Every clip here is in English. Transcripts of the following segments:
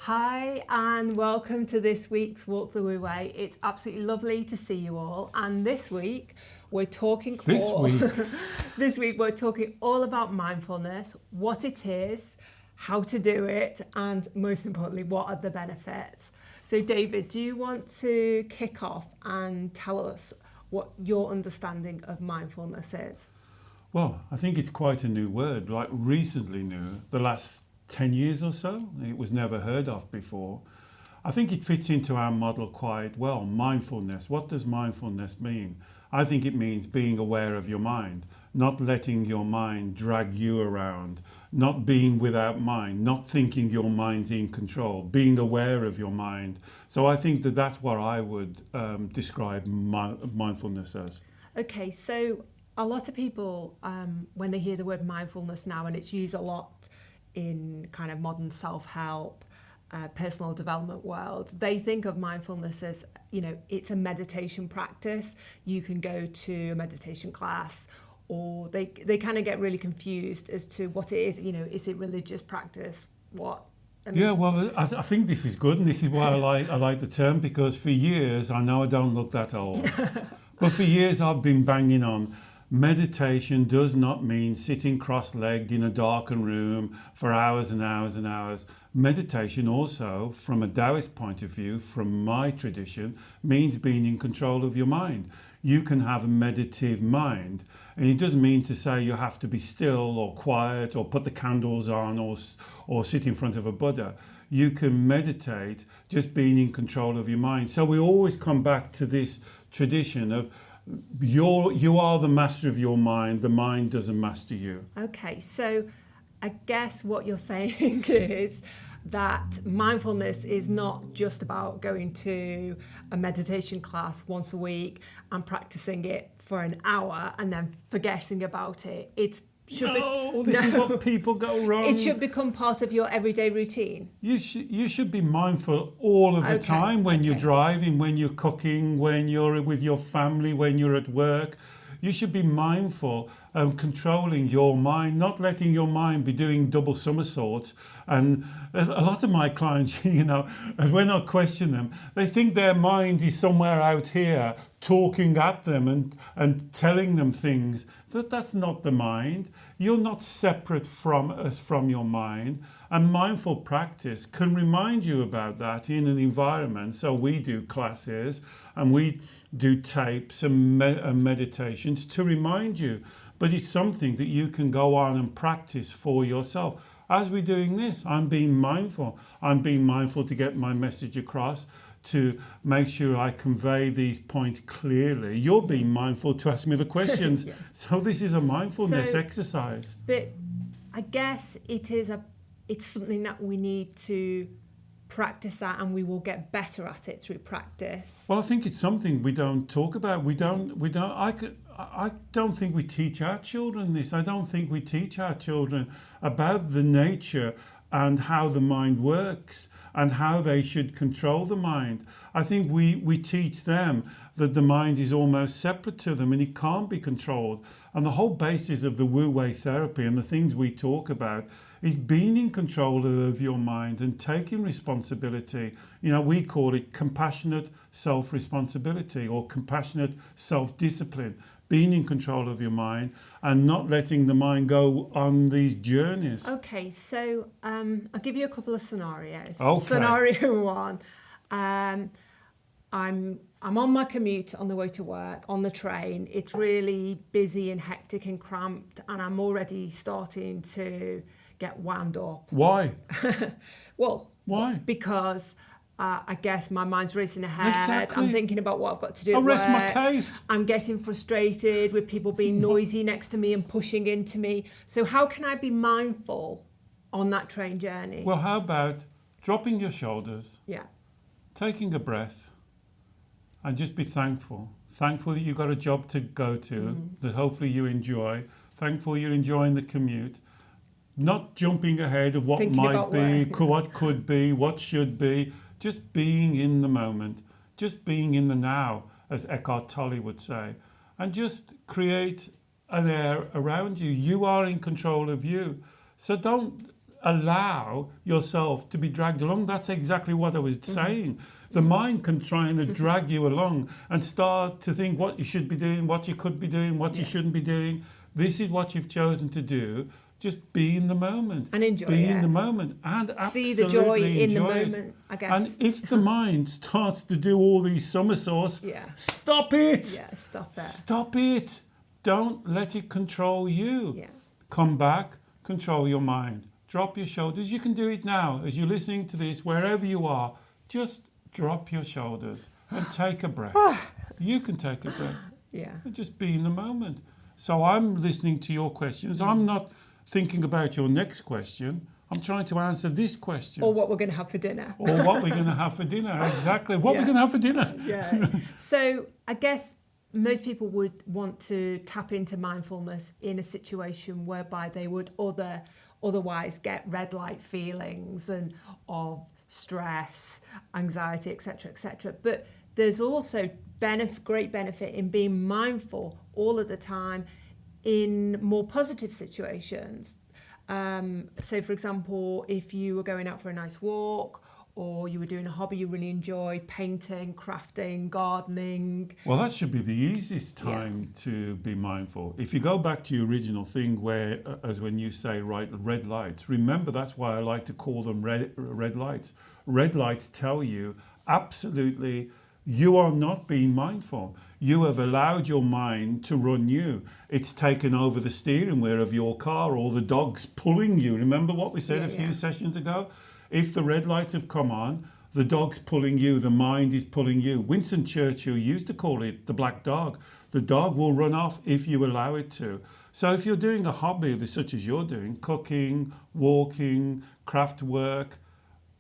Hi and welcome to this week's Walk the Wu Wei. It's absolutely lovely to see you all. And this week we're talking this week we're talking all about mindfulness, what it is, how to do it, and most importantly, what are the benefits. So David, do you want to kick off and tell us what your understanding of mindfulness is? Well, I think it's quite a new word, like recently new, the last 10 years or so. It was never heard of before. I think it fits into our model quite well. Mindfulness. What does mindfulness mean? I think it means being aware of your mind, not letting your mind drag you around, not being without mind, not thinking your mind's in control, being aware of your mind. So I think that that's what I would describe mindfulness as. Okay, so a lot of people, when they hear the word mindfulness now, and it's used a lot in kind of modern self-help, personal development world, they think of mindfulness as, it's a meditation practice. You can go to a meditation class, or they kind of get really confused as to what it is. Is it religious practice? What? I think this is good, and this is why I like the term, because for years, I know I don't look that old, but for years I've been banging on. Meditation does not mean sitting cross-legged in a darkened room for hours and hours and hours. Meditation also, from a Taoist point of view, from my tradition, means being in control of your mind. You can have a meditative mind, and it doesn't mean to say you have to be still or quiet or put the candles on or sit in front of a Buddha. You can meditate just being in control of your mind. So we always come back to this tradition of you are the master of your mind. The mind doesn't master you. Okay, so I guess what you're saying is that mindfulness is not just about going to a meditation class once a week and practicing it for an hour and then forgetting about it. This is what people go wrong. It should become part of your everyday routine. You should be mindful all of the time, when you're driving, when you're cooking, when you're with your family, when you're at work. You should be mindful and controlling your mind, not letting your mind be doing double somersaults. And a lot of my clients, when I question them, they think their mind is somewhere out here talking at them and telling them things. That's not the mind. You're not separate from your mind. And mindful practice can remind you about that in an environment. So we do classes and we do tapes and meditations to remind you. But it's something that you can go on and practice for yourself. As we're doing this, I'm being mindful. I'm being mindful to get my message across, to make sure I convey these points clearly. You're being mindful to ask me the questions. Yeah. So this is a mindfulness exercise. But I guess it's something that we need to practice at, and we will get better at it through practice. Well, I think it's something we don't talk about. I don't think we teach our children this. I don't think we teach our children about the nature and how the mind works and how they should control the mind. I think we teach them that the mind is almost separate to them and it can't be controlled. And the whole basis of the Wu Wei therapy and the things we talk about is being in control of your mind and taking responsibility. We call it compassionate self-responsibility or compassionate self-discipline. Being in control of your mind and not letting the mind go on these journeys. Okay, so I'll give you a couple of scenarios. Okay. Scenario one, I'm on my commute on the way to work, on the train. It's really busy and hectic and cramped, and I'm already starting to get wound up. Why? Well, why? Because I guess my mind's racing ahead. Exactly. I'm thinking about what I've got to do. I'll rest my case. I'm getting frustrated with people being noisy next to me and pushing into me. So how can I be mindful on that train journey? Well, how about dropping your shoulders, taking a breath, and just be thankful. Thankful that you've got a job to go to, that hopefully you enjoy. Thankful you're enjoying the commute. Not jumping ahead of what might be, what could be, what should be. Just being in the moment, just being in the now, as Eckhart Tolle would say, and just create an air around you. You are in control of you. So don't allow yourself to be dragged along. That's exactly what I was saying. The mind can try and drag you along and start to think what you should be doing, what you could be doing, what you shouldn't be doing. This is what you've chosen to do. Just be in the moment. And enjoy Be it. in the moment and absolutely see the joy in the enjoy it. moment, I guess. And if the mind starts to do all these somersaults, stop it. Yeah, stop it. Stop it. Don't let it control you. Yeah. Come back, control your mind. Drop your shoulders. You can do it now as you're listening to this, wherever you are. Just drop your shoulders and take a breath. You can take a breath. Yeah. And just be in the moment. So I'm listening to your questions. I'm not thinking about your next question. I'm trying to answer this question. Or what we're going to have for dinner. Or what we're going to have for dinner. Exactly. What we're going to have for dinner. Yeah. So I guess most people would want to tap into mindfulness in a situation whereby they would otherwise get red light feelings and of stress, anxiety, etc., etc. But there's also great benefit in being mindful all of the time in more positive situations. So, for example, if you were going out for a nice walk, or you were doing a hobby you really enjoy, painting, crafting, gardening. Well, that should be the easiest time to be mindful. If you go back to your original thing where, as when you say, right, red lights, remember that's why I like to call them red lights. Red lights tell you absolutely you are not being mindful. You have allowed your mind to run you. It's taken over the steering wheel of your car, or the dog's pulling you. Remember what we said a few sessions ago? If the red lights have come on, the dog's pulling you, the mind is pulling you. Winston Churchill used to call it the black dog. The dog will run off if you allow it to. So if you're doing a hobby such as you're doing, cooking, walking, craft work,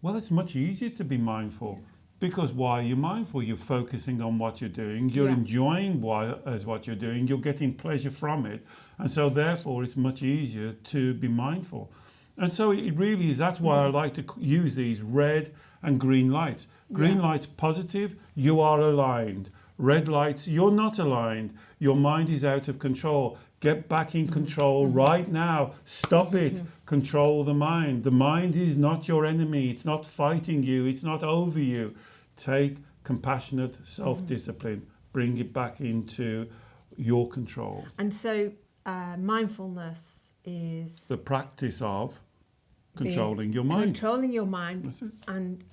well, it's much easier to be mindful. Because why are you mindful? You're focusing on what you're doing. You're enjoying what you're doing. You're getting pleasure from it. And so therefore, it's much easier to be mindful. And so it really is. That's why I like to use these red and green lights. Green lights, positive, you are aligned. Red lights, you're not aligned. Your mind is out of control. Get back in control right now. Stop it. Control the mind. The mind is not your enemy. It's not fighting you. It's not over you. Take compassionate self-discipline. Bring it back into your control. And so mindfulness is the practice of controlling your mind. Controlling your mind and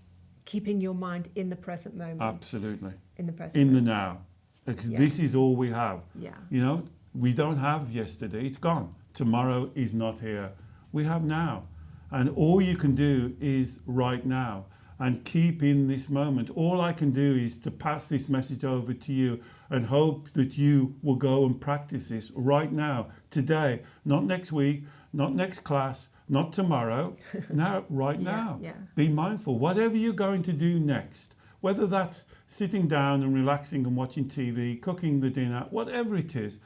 keeping your mind in the present moment. Absolutely. In the present In moment. the now. This is all we have. Yeah. You know, we don't have yesterday. It's gone. Tomorrow is not here. We have now. And all you can do is right now and keep in this moment. All I can do is to pass this message over to you and hope that you will go and practice this right now, today, not next week, not next class, not tomorrow, now, right now. Yeah. Be mindful. Whatever you're going to do next, whether that's sitting down and relaxing and watching TV, cooking the dinner, whatever it is,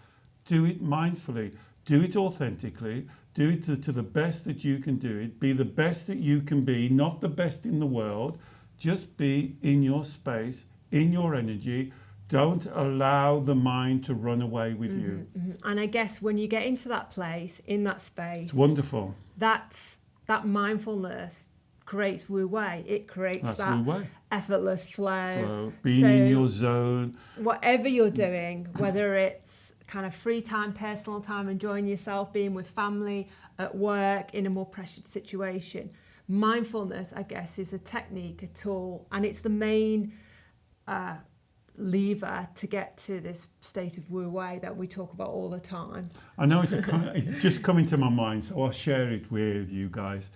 do it mindfully, do it authentically, do it to the best that you can do it, be the best that you can be, not the best in the world, just be in your space, in your energy. Don't allow the mind to run away with you. Mm-hmm. And I guess when you get into that place, in that space, it's wonderful. That mindfulness creates Wu Wei. It creates that effortless flow. Being in your zone. Whatever you're doing, whether it's kind of free time, personal time, enjoying yourself, being with family, at work, in a more pressured situation, mindfulness, I guess, is a technique, a tool, and it's the main lever to get to this state of Wu Wei that we talk about all the time. I know it's just coming to my mind, so I'll share it with you guys.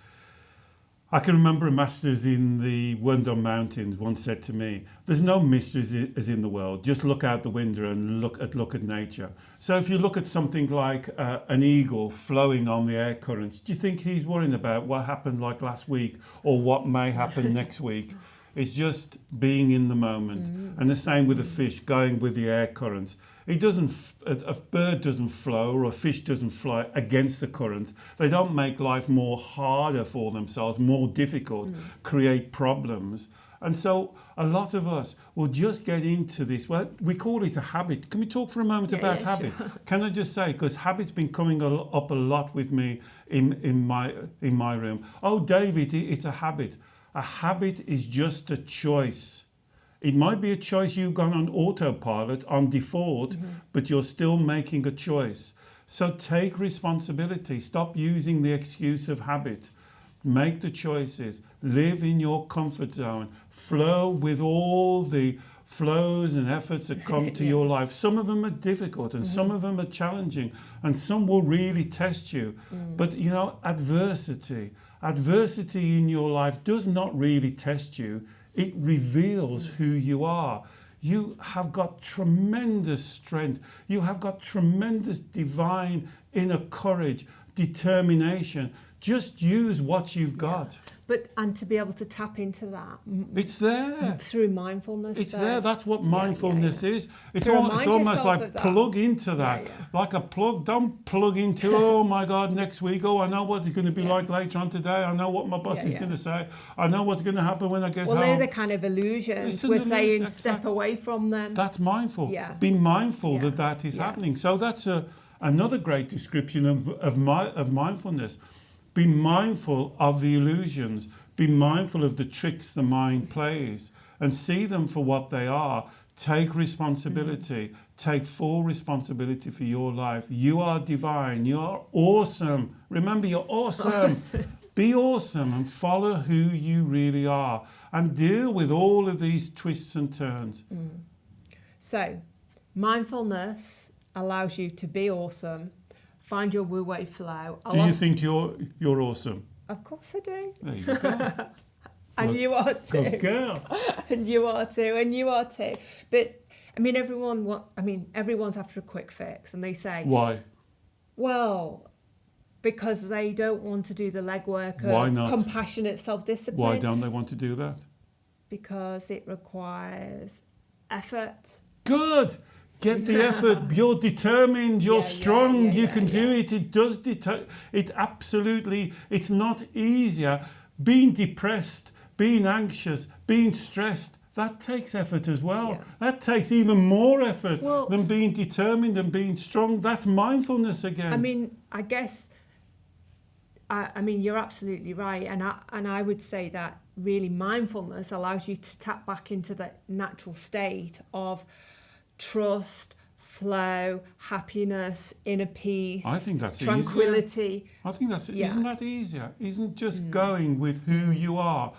I can remember a master's in the Wundong Mountains once said to me, there's no mysteries as in the world, just look out the window and look at nature. So if you look at something like an eagle flowing on the air currents, do you think he's worrying about what happened like last week or what may happen next week? It's just being in the moment. And the same with a fish, going with the air currents. A bird doesn't flow or a fish doesn't fly against the current. They don't make life more harder for themselves, more difficult, create problems. And so a lot of us will just get into this. Well, we call it a habit. Can we talk for a moment about habit? Sure. Can I just say, because habit's been coming up a lot with me in my room. Oh, David, it's a habit. A habit is just a choice. It might be a choice you've gone on autopilot, on default, but you're still making a choice. So take responsibility. Stop using the excuse of habit. Make the choices. Live in your comfort zone. Flow with all the flows and efforts that come to your life. Some of them are difficult and some of them are challenging and some will really test you. But you know, adversity in your life does not really test you. It reveals who you are. You have got tremendous strength. You have got tremendous divine inner courage, determination. Just use what you've got. And to be able to tap into that. It's there. Through mindfulness. It's there. That's what mindfulness is. It's almost like plug into that. Like a plug. Don't plug into, oh my God, next week. Oh, I know what it's going to be like later on today. I know what my boss is going to say. I know what's going to happen when I get home. Well, they're the kind of illusions. We're saying step away from them. That's mindful. Be mindful that is happening. So that's another great description of mindfulness. Be mindful of the illusions. Be mindful of the tricks the mind plays and see them for what they are. Take responsibility. Take full responsibility for your life. You are divine. You are awesome. Remember, you're awesome. Be awesome and follow who you really are and deal with all of these twists and turns. So, mindfulness allows you to be awesome. Find your Wu Wei flow. Do you think you're awesome? Of course I do. There you go. And you are too. Good girl. And you are too. And you are too. But I mean, everyone's after a quick fix, and they say, why? Well, because they don't want to do the legwork of compassionate self-discipline. Why don't they want to do that? Because it requires effort. Good. Get the effort. You're determined. You're strong. You can do it. It does it absolutely. It's not easier. Being depressed, being anxious, being stressed, that takes effort as well. Yeah. That takes even more effort than being determined and being strong. That's mindfulness again. I mean, I guess. I mean, you're absolutely right, and I would say that really mindfulness allows you to tap back into the natural state of trust, flow, happiness, inner peace. I think that's tranquility. Easier. I think that's isn't that easier? Isn't just going with who you are,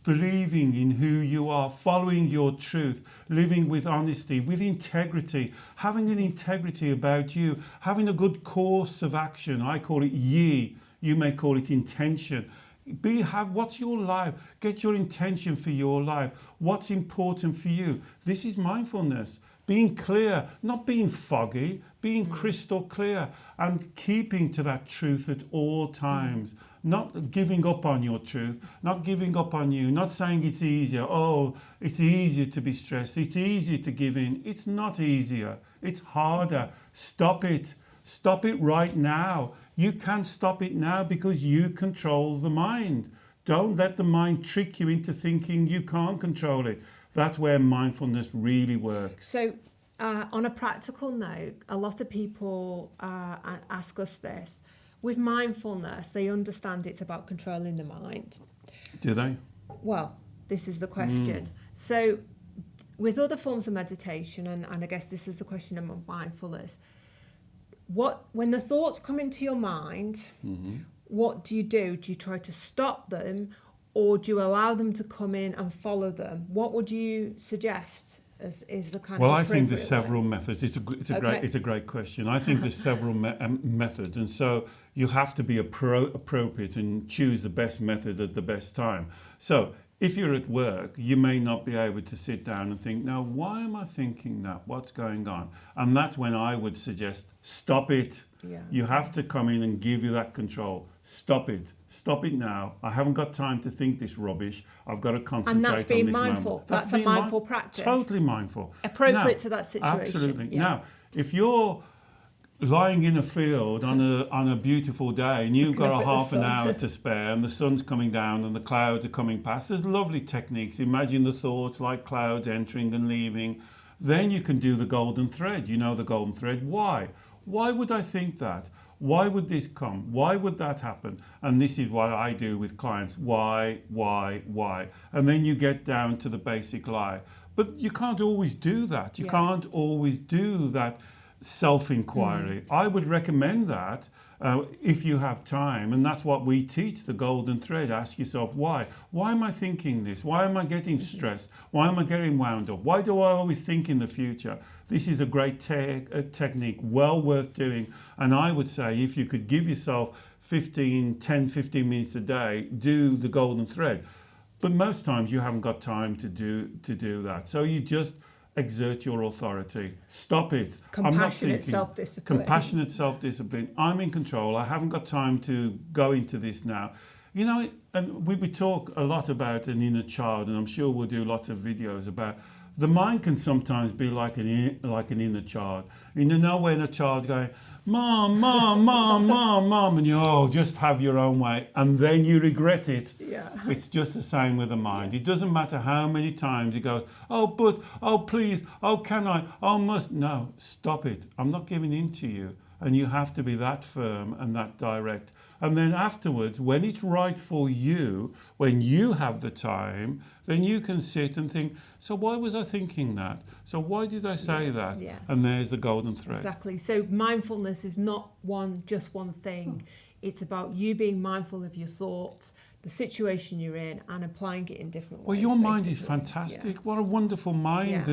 believing in who you are, following your truth, living with honesty, with integrity, having an integrity about you, having a good course of action. I call it yi. You may call it intention. What's your life? Get your intention for your life. What's important for you? This is mindfulness. Being clear, not being foggy, being crystal clear and keeping to that truth at all times. Not giving up on your truth, not giving up on you, not saying it's easier. Oh, it's easier to be stressed. It's easier to give in. It's not easier. It's harder. Stop it. Stop it right now. You can stop it now because you control the mind. Don't let the mind trick you into thinking you can't control it. That's where mindfulness really works. So on a practical note, a lot of people ask us this. With mindfulness, they understand it's about controlling the mind. Do they? Well, this is the question. So with other forms of meditation, and I guess this is the question of mindfulness, when the thoughts come into your mind, what do you do? Do you try to stop them, or do you allow them to come in and follow them? What would you suggest is the kind of I think there's several methods. It's a great question. I think there's several methods, and so you have to be appropriate and choose the best method at the best time. So if you're at work, you may not be able to sit down and think, now, why am I thinking that? What's going on? And that's when I would suggest, stop it. Yeah. You have to come in and give you that control. Stop it. Stop it now. I haven't got time to think this rubbish. I've got to concentrate on this. And that's being mindful. Moment. That's a mindful practice. Totally mindful. Appropriate to that situation. Absolutely. Yeah. Now, if you're lying in a field on a beautiful day, and you've got a half an hour to spare, and the sun's coming down and the clouds are coming past. There's lovely techniques. Imagine the thoughts like clouds entering and leaving. Then you can do the golden thread. You know the golden thread. Why? Why would I think that? Why would this come? Why would that happen? And this is what I do with clients. Why? And then you get down to the basic lie. But you can't always do that. You can't always do that self-inquiry. I would recommend that if you have time, and that's what we teach, the golden thread. Ask yourself why. Why am I thinking this? Why am I getting stressed? Why am I getting wound up? Why do I always think in the future? This is a great technique, well worth doing. And I would say if you could give yourself 15 minutes a day, do the golden thread. But most times you haven't got time to do that. So you just exert your authority. Stop it. Compassionate self-discipline. Compassionate self-discipline. I'm in control. I haven't got time to go into this now. You know, and we talk a lot about an inner child, and I'm sure we'll do lots of videos about the mind can sometimes be like an inner child. You know when a child's going, Mom, Mom, Mom, Mom, Mom, and you just have your own way, and then you regret it. Yeah. It's just the same with the mind. It doesn't matter how many times it goes, oh, but, oh, please, oh, can I, oh, must. No, stop it. I'm not giving in to you. And you have to be that firm and that direct. And then afterwards, when it's right for you, when you have the time, then you can sit and think, so why was I thinking that? So why did I say that? Yeah. And there's the golden thread. Exactly. So mindfulness is not just one thing. It's about you being mindful of your thoughts, the situation you're in, and applying it in different ways. Well, your mind is fantastic. Yeah. What a wonderful mind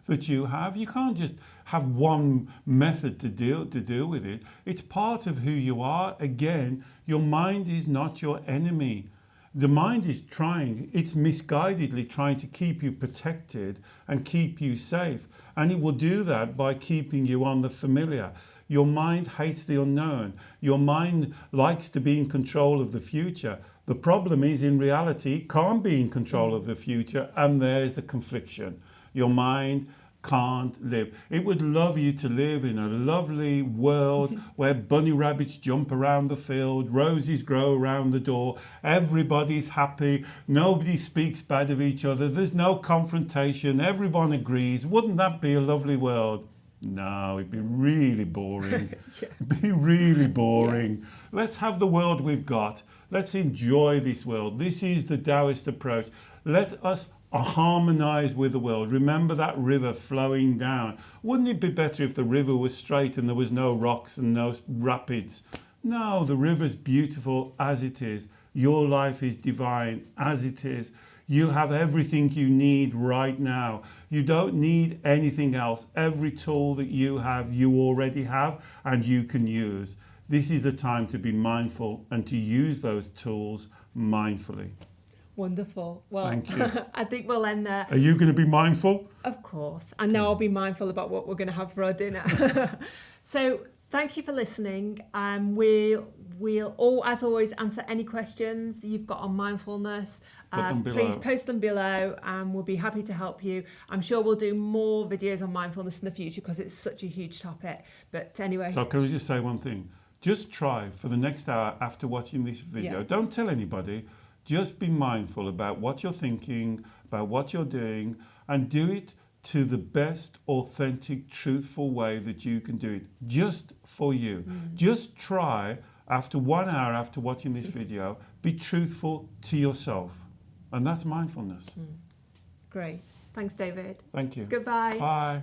that you have. You can't just have one method to deal with it. It's part of who you are. Again, your mind is not your enemy. The mind is it's misguidedly trying to keep you protected and keep you safe. And it will do that by keeping you on the familiar. Your mind hates the unknown. Your mind likes to be in control of the future. The problem is, in reality, it can't be in control of the future, and there's the confliction. Your mind can't live. It would love you to live in a lovely world where bunny rabbits jump around the field, roses grow around the door, everybody's happy, nobody speaks bad of each other, there's no confrontation, everyone agrees. Wouldn't that be a lovely world? No, it'd be really boring. It'd be really boring. Let's have the world we've got. Let's enjoy this world. This is the Taoist approach. Let us harmonize with the world. Remember that river flowing down. Wouldn't it be better if the river was straight and there was no rocks and no rapids? No, the river's beautiful as it is. Your life is divine as it is. You have everything you need right now. You don't need anything else. Every tool that you have, you already have and you can use. This is the time to be mindful and to use those tools mindfully. Wonderful. Well, thank you. I think we'll end there. Are you going to be mindful? Of course. And now I'll be mindful about what we're going to have for our dinner. So thank you for listening. We'll all, as always, answer any questions you've got on mindfulness. Please post them below and we'll be happy to help you. I'm sure we'll do more videos on mindfulness in the future because it's such a huge topic. But anyway. So can we just say one thing? Just try for the next hour after watching this video. Yeah. Don't tell anybody. Just be mindful about what you're thinking, about what you're doing, and do it to the best, authentic, truthful way that you can do it, just for you. Just try, after 1 hour after watching this video, be truthful to yourself. And that's mindfulness. Great. Thanks, David. Thank you. Goodbye. Bye.